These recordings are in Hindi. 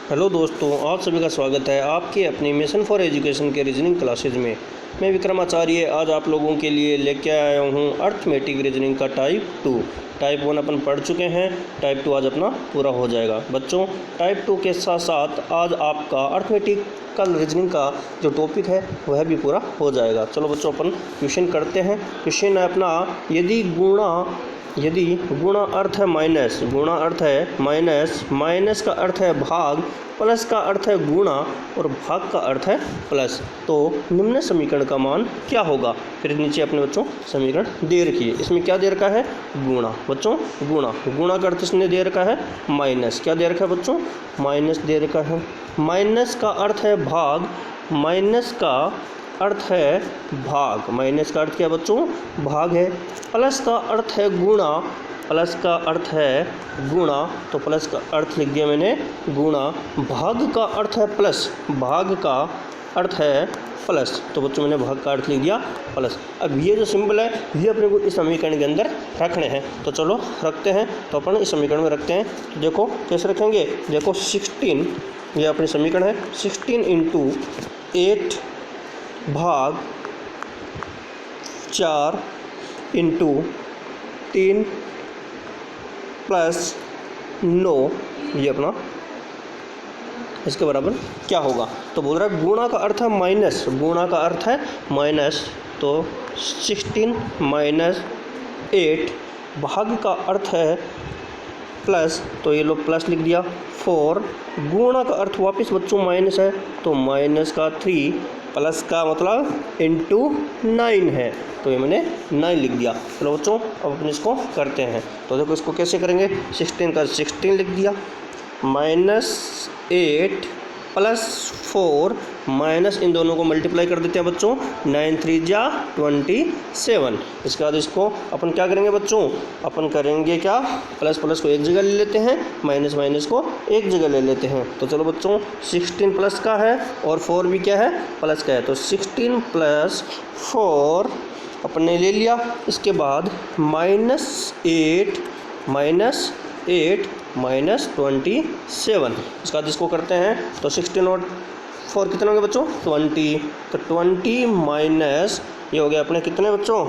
हेलो दोस्तों, आप सभी का स्वागत है आपके अपनी मिशन फॉर एजुकेशन के रीजनिंग क्लासेज में। मैं विक्रमाचार्य आज आप लोगों के लिए लेके आया हूँ अर्थमेटिक रीजनिंग का टाइप 2। टाइप 1 अपन पढ़ चुके हैं, टाइप 2 आज अपना पूरा हो जाएगा। बच्चों, टाइप 2 के साथ साथ आज आपका अर्थमेटिकल रीजनिंग का जो टॉपिक है वह भी पूरा हो जाएगा। चलो बच्चों, अपन क्वेश्चन करते हैं। क्वेश्चन है अपना, यदि गुणा अर्थ है माइनस, गुणा अर्थ है माइनस, माइनस का अर्थ है भाग, प्लस का अर्थ है गुणा और भाग का अर्थ है प्लस, तो निम्न समीकरण का मान क्या होगा। फिर नीचे अपने बच्चों समीकरण दे रखी है। इसमें क्या दे रखा है? गुणा। बच्चों गुणा, गुणा का अर्थ इसने दे रखा है माइनस। क्या दे रखा है बच्चों? माइनस दे रखा है। माइनस का अर्थ है भाग, माइनस का अर्थ है भाग, माइनस का अर्थ क्या बच्चों? भाग है। प्लस का अर्थ है गुणा, प्लस का अर्थ है गुणा, तो प्लस का अर्थ लिख दिया मैंने गुणा। भाग का अर्थ है प्लस, भाग का अर्थ है प्लस, तो बच्चों मैंने भाग का अर्थ लिख दिया प्लस। अब ये जो सिंबल है ये अपने को इस समीकरण के अंदर रखने हैं, तो चलो रखते हैं। तो अपन इस समीकरण में रखते हैं। तो देखो कैसे रखेंगे, देखो 16, ये अपनी समीकरण है। 16 × 8 भाग 4 × 3 + 9, ये अपना इसके बराबर क्या होगा। तो बोल रहा है गुणा का अर्थ है माइनस, गुणा का अर्थ है माइनस, तो 16 - 8, भाग का अर्थ है प्लस, तो ये लो प्लस लिख दिया 4, गुणा का अर्थ वापस बच्चों माइनस है, तो माइनस का 3, प्लस का मतलब × 9 है, तो ये मैंने 9 लिख दिया। चलो बच्चों अब अपन इसको करते हैं। तो देखो इसको कैसे करेंगे, 16 का 16 लिख दिया, -8 + 4, माइनस इन दोनों को मल्टीप्लाई कर देते हैं बच्चों, 9 × 3 = 27। इसके बाद इसको अपन क्या करेंगे बच्चों, अपन करेंगे क्या, प्लस प्लस को एक जगह ले लेते हैं, माइनस माइनस को एक जगह ले लेते हैं। तो चलो बच्चों 16 प्लस का है और 4 भी क्या है, प्लस का है, तो 16 + 4 अपन ने ले लिया। इसके बाद -8 -27, इसका बाद इसको करते हैं। तो 16 और 4 कितने होंगे बच्चों? 20, तो 20 माइनस ये हो गया अपने कितने बच्चों?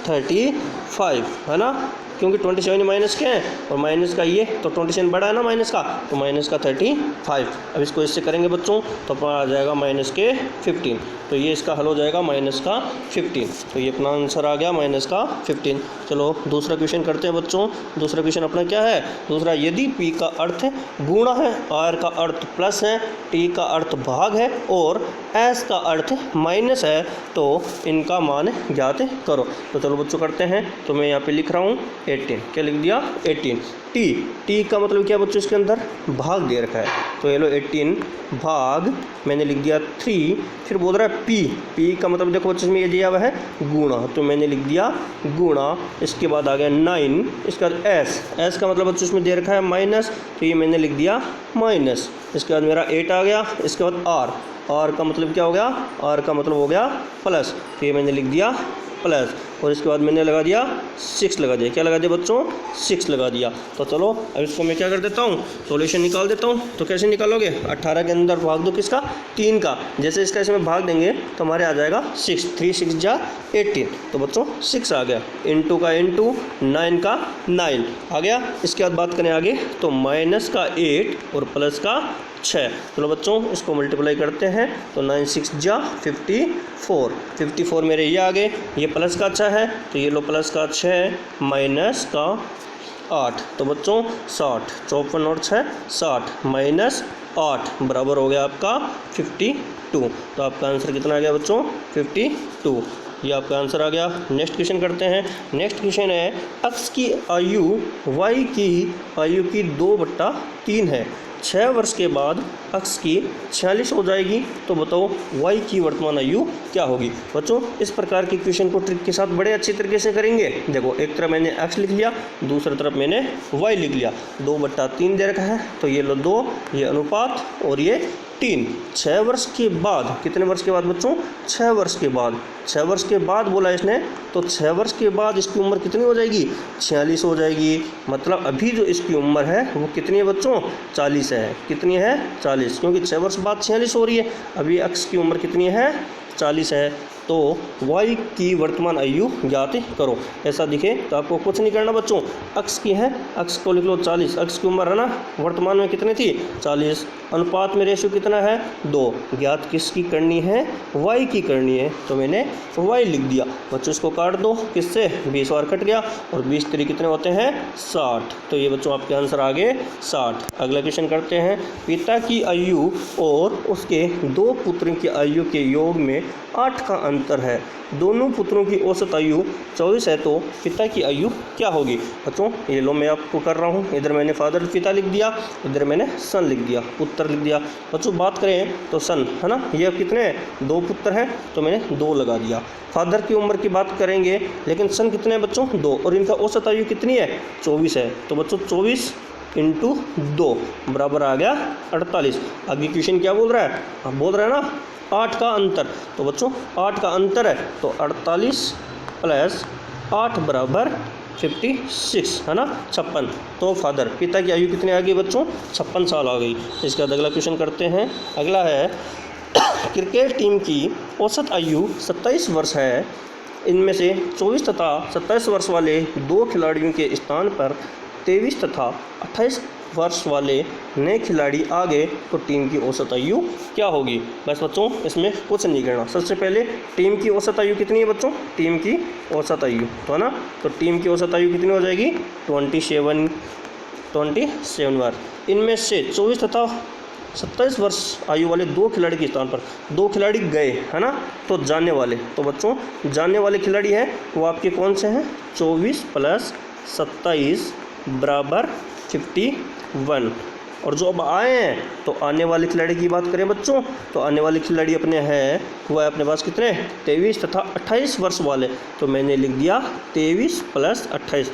35, है ना, क्योंकि 27 माइनस के हैं और माइनस का ये, तो 27 बड़ा है ना माइनस का, तो माइनस का 35। अब इसको इससे करेंगे बच्चों तो अपना आ जाएगा -15, तो ये इसका हल हो जाएगा -15। तो ये अपना आंसर आ गया -15। चलो दूसरा क्वेश्चन करते हैं बच्चों। दूसरा क्वेश्चन अपना क्या है? दूसरा, यदि P का अर्थ गुणा है, R का अर्थ प्लस है, T का अर्थ भाग है और S का अर्थ माइनस है, तो इनका मान ज्ञात करो। तो चलो बच्चों करते हैं। तो मैं यहाँ पे लिख रहा हूँ 18, क्या लिख दिया 18। टी का मतलब क्या बच्चों, इसके अंदर भाग दे रखा है, तो ये लो 18 भाग मैंने लिख दिया 3। फिर बोल रहा है पी का मतलब देखो बच्चों इसमें ये दिया हुआ है गुणा, तो मैंने लिख दिया गुणा। इसके बाद आ गया 9, इसके बाद एस का मतलब बच्चों इसमें दे रखा है माइनस, तो ये मैंने लिख दिया माइनस। इसके बाद मेरा 8 आ गया। इसके बाद आर का मतलब क्या हो गया, आर का मतलब हो गया प्लस, तो ये मैंने लिख दिया प्लस। और इसके बाद मैंने लगा दिया 6 लगा दिया, क्या लगा दिया बच्चों? 6 लगा दिया। तो चलो अब इसको मैं क्या कर देता हूँ, सॉल्यूशन निकाल देता हूँ। तो कैसे निकालोगे? 18 के अंदर भाग दो किसका? 3 का। जैसे इसका इसमें भाग देंगे तो हमारे आ जाएगा 6, 3 × 6 = 18, तो बच्चों 6 आ गया। इंटू का इंटू, 9 का 9 आ गया। इसके बाद बात करें आगे, तो माइनस का 8 और प्लस का 6। चलो बच्चों इसको मल्टीप्लाई करते हैं, तो 9 × 6 = 54, 54 मेरे ये आ गए। ये प्लस का 6 है, तो ये लो प्लस का 6 माइनस का 8, तो बच्चों 60, 54 और 6 60 - 8 बराबर हो गया आपका 52। तो आपका आंसर कितना आ गया बच्चों? 52, ये आपका आंसर आ गया। नेक्स्ट क्वेश्चन करते हैं। नेक्स्ट क्वेश्चन है, x की आयु y की आयु की 2/3 है, 6 वर्ष के बाद x की 46 हो जाएगी, तो बताओ y की वर्तमान आयु क्या होगी। बच्चों इस प्रकार के क्वेश्चन को ट्रिक के साथ बड़े अच्छी तरीके से करेंगे। देखो एक तरफ मैंने x लिख लिया, दूसरी तरफ मैंने y लिख लिया। 2/3 दे रखा है, तो ये लो 2, ये अनुपात और ये 3। 6 वर्ष के बाद, कितने वर्ष के बाद बच्चों? 6 वर्ष के बाद। 6 वर्ष के बाद बोला इसने, तो 6 वर्ष के बाद इसकी उम्र कितनी हो जाएगी? 46 हो जाएगी। मतलब अभी जो इसकी उम्र है वो कितनी है बच्चों? 40 40 है। कितनी है? 40, क्योंकि 6 वर्ष बाद 46 हो रही है। अभी x की उम्र कितनी है? 40 है। तो y की वर्तमान आयु ज्ञात करो। ऐसा दिखे तो आपको कुछ नहीं करना बच्चों, x की है, x को लिख लो 40, x की उम्र है ना वर्तमान में कितनी थी? 40। अनुपात में रेशियो कितना है? 2। ज्ञात किसकी करनी है? y की करनी है, तो मैंने y लिख दिया। बच्चों इसको काट दो, किससे? 20 बार कट गया, और 20 3 कितने होते हैं? 60। तो ये बच्चों आपके आंसर आ गए 60। अगला क्वेश्चन करते हैं। पिता की आयु और उसके 2 पुत्रों की आयु के योग में 8 का अंतर है। दोनों पुत्रों की औसत आयु 24 है, तो पिता की आयु क्या होगी? बच्चों ये लो मैं आपको कर रहा हूँ, इधर मैंने फादर पिता लिख दिया, इधर मैंने सन लिख दिया, पुत्र लिख दिया। बच्चों बात करें तो सन है ना, ये कितने हैं? 2 पुत्र हैं, तो मैंने 2 लगा दिया। फादर की उम्र की बात करेंगे, लेकिन सन कितने हैं बच्चों? 2, और इनका औसत आयु कितनी है? 24 है। तो बच्चों 24 × 2 बराबर आ गया 48। आगे क्वेश्चन क्या बोल रहा है? आप बोल रहे हैं ना 8 का अंतर। तो बच्चों 8 का अंतर है, तो 48 + 8 बराबर 56 है ना, 56। तो फादर पिता की आयु कितनी आ गई बच्चों? 56 साल आ गई। इसके बाद अगला क्वेश्चन करते हैं। अगला है क्रिकेट टीम की औसत आयु 27 वर्ष है। इनमें से 24 तथा 27 वर्ष वाले 2 खिलाड़ियों के स्थान पर 23 तथा 28 वर्ष वाले नए खिलाड़ी आ गए, तो टीम की औसत आयु क्या होगी? बस बच्चों इसमें कुछ नहीं करना। सबसे पहले टीम की औसत आयु कितनी है बच्चों? टीम की औसत आयु तो है ना, तो टीम की औसत आयु कितनी हो जाएगी? 27 बार। इनमें से 24 तथा 27 वर्ष आयु वाले 2 खिलाड़ी के स्थान पर 2 खिलाड़ी गए है ना, तो जाने वाले, तो बच्चों जाने वाले खिलाड़ी हैं वो आपके कौन से हैं? 24 + 27 बराबर 51। और जो अब आए हैं, तो आने वाले खिलाड़ी की बात करें बच्चों, तो आने वाले खिलाड़ी अपने हैं वो है अपने पास कितने? 23 तथा 28 वर्ष वाले, तो मैंने लिख दिया 23 + 28,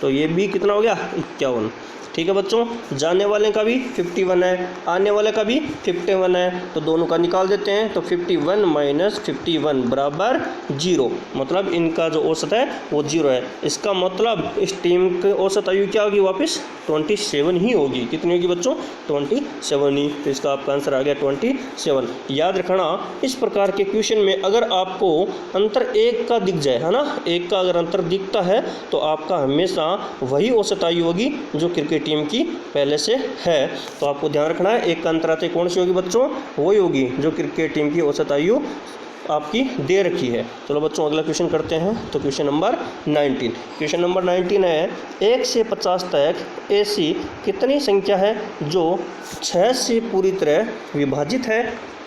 तो ये भी कितना हो गया? 51। ठीक है बच्चों, जाने वाले का भी 51 है, आने वाले का भी 51 है, तो दोनों का निकाल देते हैं। तो 51 - 51 बराबर 0, मतलब इनका जो औसत है वो 0 है। इसका मतलब इस टीम की औसत आयु क्या होगी? वापस 27 ही होगी। कितनी होगी बच्चों? 27 ही। तो इसका आपका आंसर आ गया 27। याद रखना इस प्रकार के क्वेश्चन में अगर आपको अंतर 1 का दिख जाए है ना, 1 का अगर अंतर दिखता है, तो आपका हमेशा वही औसत आयु होगी जो क्रिकेट टीम की पहले से है। तो आपको ध्यान रखना है 1 का अंतर आते कौन सी होगी बच्चों? वही होगी जो क्रिकेट टीम की औसत आयु आपकी दे रखी है। चलो बच्चों अगला क्वेश्चन करते हैं। तो क्वेश्चन नंबर 19। क्वेश्चन नंबर 19 है 1 से 50 तक ऐसी कितनी संख्या है जो 6 से पूरी तरह विभाजित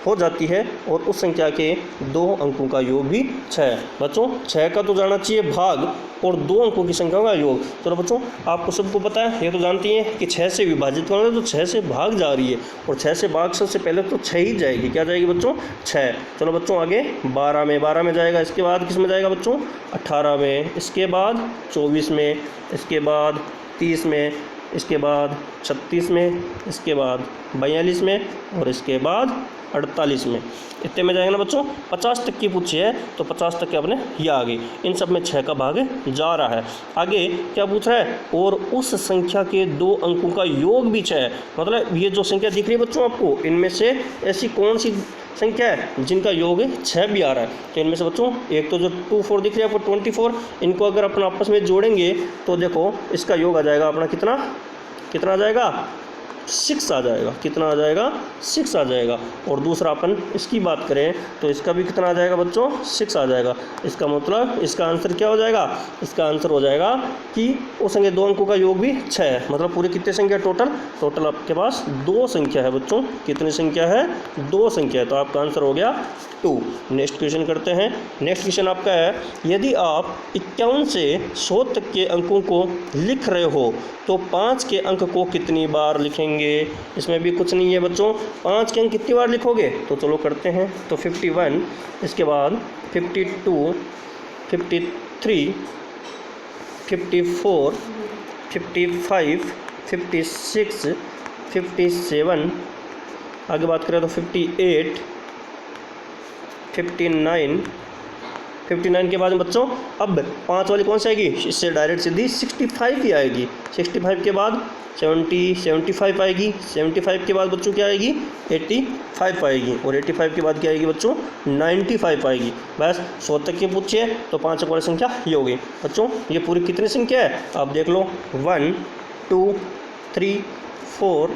हो जाती है और उस संख्या के 2 अंकों का योग भी 6 है। बच्चों 6 का तो जाना चाहिए भाग और 2 अंकों की संख्या का योग। चलो बच्चों आपको सबको पता है, ये तो जानती हैं कि 6 से विभाजित करना है तो 6 से भाग जा रही है, और 6 से भाग सबसे पहले तो 6 ही जाएगी। क्या जाएगी बच्चों? 6। चलो बच्चों आगे 12 में जाएगा, इसके बाद किस में जाएगा बच्चों? 18 में, इसके बाद 24 में, इसके बाद 30 में, इसके बाद 36 में, इसके बाद 42 में, और इसके बाद 48 में। इतने में जाएगा ना बच्चों। 50 तक की पूछी है तो 50 तक के अपने ये आ गई। इन सब में 6 का भाग जा रहा है। आगे क्या पूछ रहा है? और उस संख्या के 2 अंकों का योग भी 6 है। मतलब ये जो संख्या दिख रही है बच्चों आपको, इनमें से ऐसी कौन सी संख्या है जिनका योग 6 भी आ रहा है? तो इनमें से बच्चों एक तो जो 2 4 दिख रही है आपको 24, इनको अगर अपन आपस में जोड़ेंगे तो देखो इसका योग आ जाएगा अपना कितना आ जाएगा? 6 आ जाएगा। कितना आ जाएगा? 6 आ जाएगा। और दूसरा अपन इसकी बात करें तो इसका भी कितना आ जाएगा बच्चों? 6 आ जाएगा। इसका मतलब इसका आंसर क्या हो जाएगा? इसका आंसर हो जाएगा कि उस संख्या 2 अंकों का योग भी 6 है। मतलब पूरी कितनी संख्या टोटल आपके पास 2 संख्या है बच्चों। कितनी संख्या है? 2 संख्या है। तो आपका आंसर हो गया 2। नेक्स्ट क्वेश्चन करते हैं। नेक्स्ट क्वेश्चन आपका है यदि आप 51 से 100 तक के अंकों को लिख रहे हो तो 5 के अंक को कितनी बार लिखेंगे? इसमें भी कुछ नहीं है बच्चों। 5 के अंक कितनी बार लिखोगे? तो चलो करते हैं। तो 51, इसके बाद 52, 53, 54, 55, 56, 57, आगे बात करें तो 58, 59, 59 के बाद बच्चों अब 5 वाली कौन सी आएगी, इससे डायरेक्ट सीधी 65 ही आएगी। 65 के बाद 75 आएगी। 75 के बाद बच्चों क्या आएगी, 85 आएगी। और 85 के बाद क्या आएगी बच्चों, 95 आएगी। बस 100 तक की पूछिए तो 5 वाली संख्या ये होगी। बच्चों ये पूरी कितनी संख्या है आप देख लो, 1 2 3 4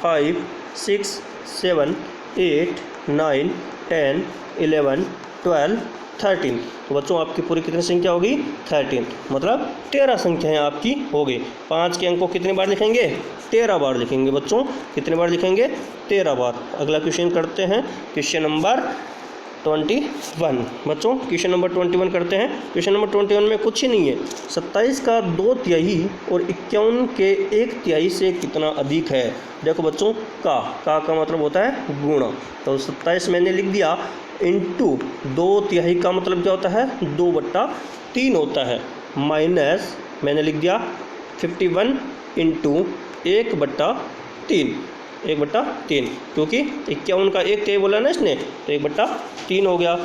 5 6 7 8 9 10 11 12 13। तो बच्चों आपकी पूरी कितनी संख्या होगी, 13, मतलब 13 संख्याएँ आपकी हो गई। 5 के अंक को कितनी बार लिखेंगे, 13 बार लिखेंगे बच्चों। कितनी बार लिखेंगे, 13 बार। अगला क्वेश्चन करते हैं, क्वेश्चन नंबर 21। बच्चों क्वेश्चन नंबर 21 करते हैं। क्वेश्चन नंबर 21 में कुछ ही नहीं है, 27 का 2/3 और 51 के 1/3 से कितना अधिक है। देखो बच्चों का मतलब होता है गुणा, तो 27 मैंने लिख दिया इंटू 2/3 का मतलब क्या होता है, 2/3 होता है, माइनस मैंने लिख दिया 51 इंटू 1/3, 1/3, क्योंकि 51 का 1/3 बोला ना इसने, तो 1/3 हो गया।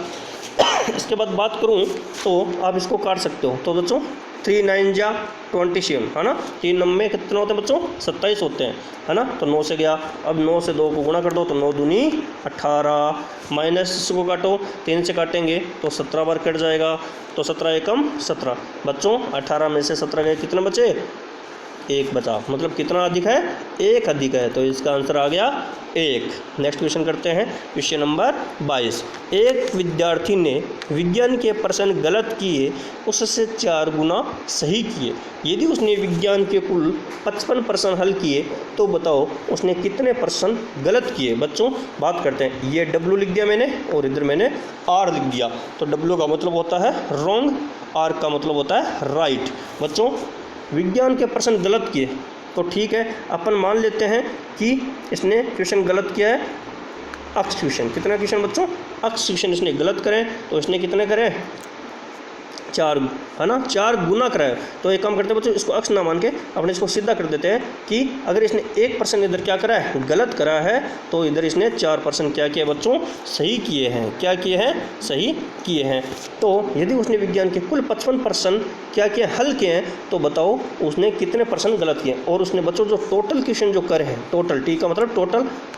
इसके बाद बात करूं तो आप इसको काट सकते हो। तो बच्चों 3 9 जा 27 है ना, 3 9 में कितने होते हैं बच्चों, 27 होते हैं, है ना। तो 9 से गया, अब 9 से 2 को गुणा कर दो तो 9 दूनी 18, माइनस इसको काटो, 3 से काटेंगे तो 17 बार कट जाएगा, तो 17 एकम 17। बच्चों 18 में से 17 गए, कितने बचे, 1 बचा, मतलब कितना अधिक है, 1 अधिक है, तो इसका आंसर आ गया 1। नेक्स्ट क्वेश्चन करते हैं, क्वेश्चन नंबर 22। एक विद्यार्थी ने विज्ञान के प्रश्न गलत किए, उससे 4 गुना सही किए। यदि उसने विज्ञान के कुल 55 प्रश्न हल किए तो बताओ उसने कितने प्रश्न गलत किए। बच्चों बात करते हैं, ये W लिख दिया मैंने और इधर मैंने R लिख दिया, तो W का मतलब होता है रॉन्ग, R का मतलब होता है राइट। बच्चों विज्ञान के प्रश्न गलत किए तो ठीक है, अपन मान लेते हैं कि इसने क्वेश्चन गलत किया है, अक्स क्वेश्चन। कितना क्वेश्चन बच्चों, अक्स क्वेश्चन इसने गलत करें, तो इसने कितने करें, 4, है ना, 4 गुना कराए। तो एक काम करते हैं बच्चों, इसको अक्स ना मान के अपने इसको सीधा कर देते हैं कि अगर इसने 1% इधर क्या करा है, गलत करा है, तो इधर इसने 4% क्या किया बच्चों, सही किए हैं। क्या किए हैं, सही किए हैं। तो यदि उसने विज्ञान के कुल 55% क्या किए, हल किए हैं, तो बताओ उसने कितने % गलत किए। और उसने बच्चों जो टोटल क्वेश्चन जो करे हैं, टोटल टी का मतलब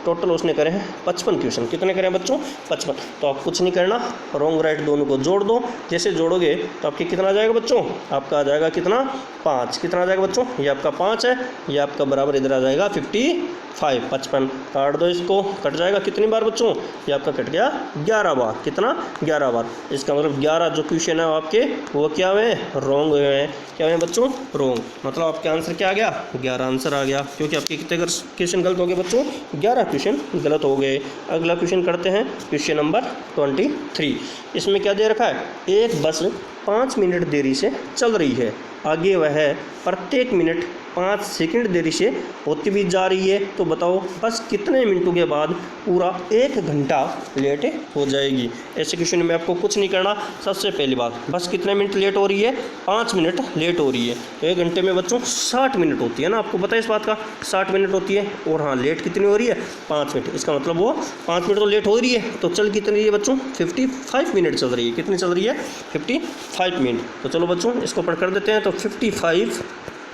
टोटल उसने करे हैं 55 क्वेश्चन। कितने करे हैं बच्चों, 55। तो आप कुछ नहीं करना, रॉन्ग राइट दोनों को जोड़ दो। जैसे जोड़ोगे तो आपके कितना आ जाएगा बच्चों, आपका आ जाएगा कितना, 5। कितना आ जाएगा बच्चों, ये आपका 5 है, ये आपका बराबर इधर आ जाएगा 55। 55 काट दो, इसको कट जाएगा कितनी बार बच्चों, ये आपका कट गया 11 बार। कितना, 11 बार। इसका मतलब 11 जो क्वेश्चन है आपके वो क्या हुए हैं, रॉन्ग हुए हैं। क्या हुए बच्चों, रॉन्ग। मतलब आपके आंसर क्या आ गया, 11 आंसर आ गया, क्योंकि आपके कितने क्वेश्चन गलत हो गए बच्चों, 11 क्वेश्चन गलत हो गए। अगला क्वेश्चन करते हैं, क्वेश्चन नंबर 23। इसमें क्या दे रखा है, एक बस 5 मिनट देरी से चल रही है, आगे वह प्रत्येक मिनट 5 सेकंड देरी से होती भी जा रही है। तो बताओ बस कितने मिनटों के बाद पूरा 1 घंटा लेट हो जाएगी। ऐसे क्वेश्चन में आपको कुछ नहीं करना। सबसे पहली बात, बस कितने मिनट लेट हो रही है, 5 मिनट लेट हो रही है। तो 1 घंटे में बच्चों 60 मिनट होती है ना, आपको पता है इस बात का, 60 मिनट होती है। और हाँ, लेट कितनी हो रही है, 5 मिनट। इसका मतलब वो 5 मिनट तो लेट हो रही है, तो चल कितनी रही है बच्चों, 55 मिनट चल रही है। कितनी चल रही है, 55 मिनट। तो चलो बच्चों इसको पढ़ कर देते हैं। तो 55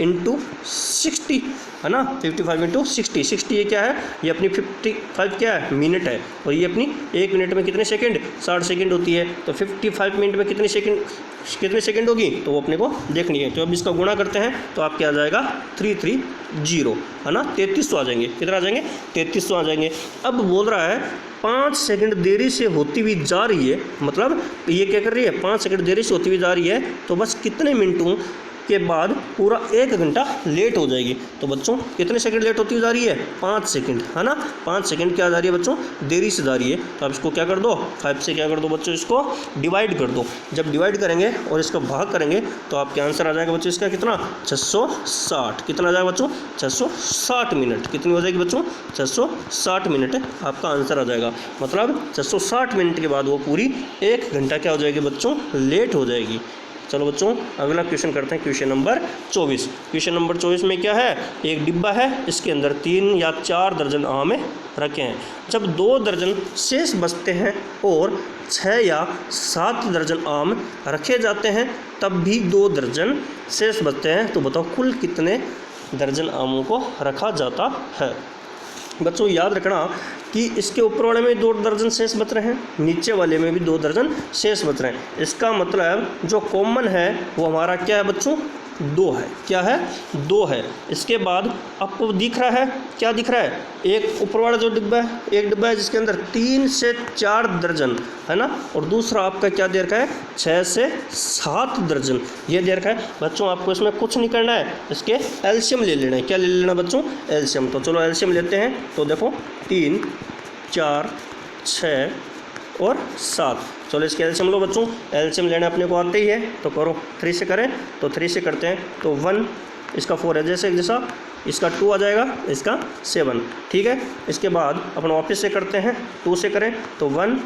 इंटू 60 है ना, 55 इंटू 60। 60 ये क्या है, ये अपनी 55 क्या है, मिनट है, और ये अपनी 1 मिनट में कितने सेकंड, 60 सेकंड होती है। तो 55 मिनट में कितने सेकंड होगी, तो वो अपने को देखनी है। तो अब इसका गुणा करते हैं तो आपके आ जाएगा 330 है ना, 3300 आ जाएंगे। कितना आ जाएंगे, 3300 आ जाएंगे। अब बोल रहा है 5 सेकंड देरी से होती हुई जा रही है, मतलब ये क्या कर रही है, 5 सेकंड देरी से होती हुई जा रही है, तो बस कितने मिनटों के बाद पूरा 1 घंटा लेट हो जाएगी। तो बच्चों कितने सेकंड लेट होती जा रही है, 5 सेकंड है ना, 5 सेकंड क्या जा रही है बच्चों, देरी से जा रही है। तो आप इसको क्या कर दो, 5 से क्या कर दो बच्चों, इसको डिवाइड कर दो। जब डिवाइड करेंगे और इसको भाग करेंगे तो आपके आंसर आ जाएगा बच्चों इसका कितना, 660। कितना आ जाएगा बच्चों, 660 मिनट। कितनी हो जाएगी बच्चों, 660 मिनट आपका आंसर आ जाएगा। मतलब 660 मिनट के बाद वो पूरी 1 घंटा क्या हो जाएगी बच्चों, लेट हो जाएगी। चलो बच्चों अगला क्वेश्चन करते हैं, क्वेश्चन नंबर 24। क्वेश्चन नंबर 24 में क्या है, एक डिब्बा है, इसके अंदर 3 या 4 दर्जन आम रखे हैं। जब 2 दर्जन शेष बचते हैं और 6 या 7 दर्जन आम रखे जाते हैं, तब भी 2 दर्जन शेष बचते हैं, तो बताओ कुल कितने दर्जन आमों को रखा जाता है। बच्चों याद रखना कि इसके ऊपर वाले में 2 दर्जन शेष बच रहे हैं, नीचे वाले में भी 2 दर्जन शेष बच रहे हैं। इसका मतलब जो कॉमन है वो हमारा क्या है बच्चों, 2 है। क्या है, 2 है। इसके बाद आपको दिख रहा है, क्या दिख रहा है, एक ऊपर वाला जो डिब्बा है, एक डिब्बा है जिसके अंदर 3 से 4 दर्जन है ना, और दूसरा आपका क्या दे रखा है, 6 से 7 दर्जन ये दे रखा है। बच्चों आपको इसमें कुछ नहीं करना है, इसके एलसीएम ले लेना है। क्या ले लेना बच्चों, एलसीएम। तो चलो एलसीएम लेते हैं। तो देखो 3, 4, 6 और 7, चलो इसके एलसीएम लो बच्चों। एलसीएम लेना अपने को आते ही है, तो करो 3 से करें, तो 3 से करते हैं तो 1, इसका 4 है जैसे जैसा, इसका 2 आ जाएगा, इसका 7, ठीक है। इसके बाद अपन वापस से करते हैं, 2 से करें तो 1,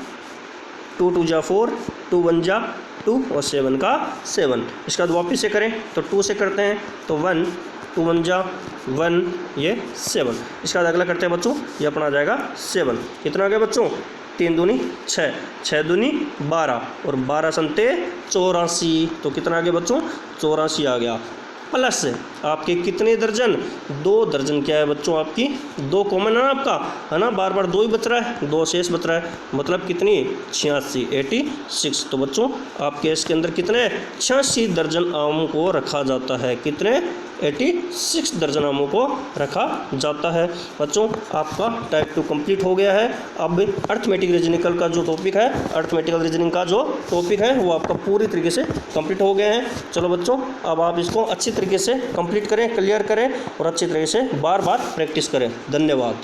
2 2 जा 4, 2 1 जा 2 और 7 का 7। इसके बाद वापस से करें तो 2 से करते हैं तो 1, 2 1 जा 1, ये 7। इसके बाद अगला करते हैं बच्चों, ये अपना आ जाएगा 7। कितना आ गया बच्चों, 3 दूनी 6, 6 दूनी 12 और 12 संते 84। तो कितना आ गया बच्चों, 84 आ गया। प्लस आपके कितने दर्जन, 2 दर्जन क्या है बच्चों, आपकी 2 कॉमन है ना आपका, है ना, बार बार 2 ही बच रहा है, 2 शेष बच रहा है, मतलब कितनी 86, 86। तो बच्चों आपके इसके अंदर कितने 86 दर्जन आमों को रखा जाता है। कितने 86 दर्जन आमों को रखा जाता है। बच्चों आपका टाइप 2 कंप्लीट हो गया है। अब अर्थमेटिक रीजनिंग का जो टॉपिक है, अर्थमेटिकल रीजनिंग का जो टॉपिक है वो आपका पूरी तरीके से कंप्लीट हो गए हैं। चलो बच्चों अब आप इसको अच्छी तरीके से कंप्लीट करें, क्लियर करें और अच्छी तरीके से बार बार प्रैक्टिस करें। धन्यवाद।